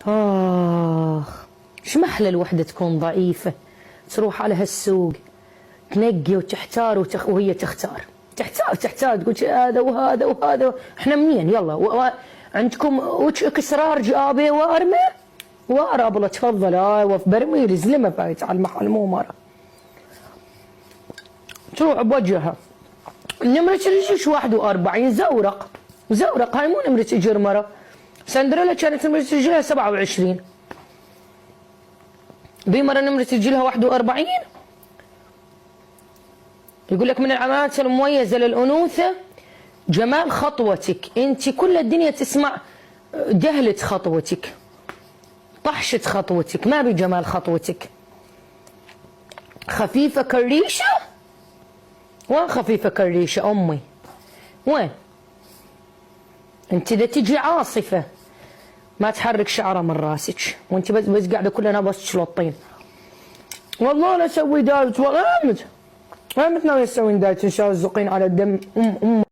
شو محلى الوحدة تكون ضعيفة تروح على هالسوق تنقي وتحتار وهي تختار تحتار تقول هذا وهذا وهذا. احنا منين يلا عندكم وجهك اسرار جابه وارمه وارابله تفضل وفي برميل زلمه فايت على المحل مو مره تروح بوجهها. نمرة الرجل 41 زورق هاي مو نمرة اجر مره. سندريلا كانت نمرة رجلها 27 بمرة نمرة رجلها 41. يقول لك من العلامات المميزة للأنوثة جمال خطوتك، انت كل الدنيا تسمع دهلة خطوتك طحشة خطوتك، ما بجمال خطوتك. خفيفة كالريشة. وين خفيفة كالريشة أمي؟ وين؟ انت اذا تجي عاصفة ما تحرك شعره من راسك وانت بس قاعدة كلنا بس تشلطين. والله انا اسوي دايت والله امت ناوي اسوي دايت ان شاء الله تزقين على الدم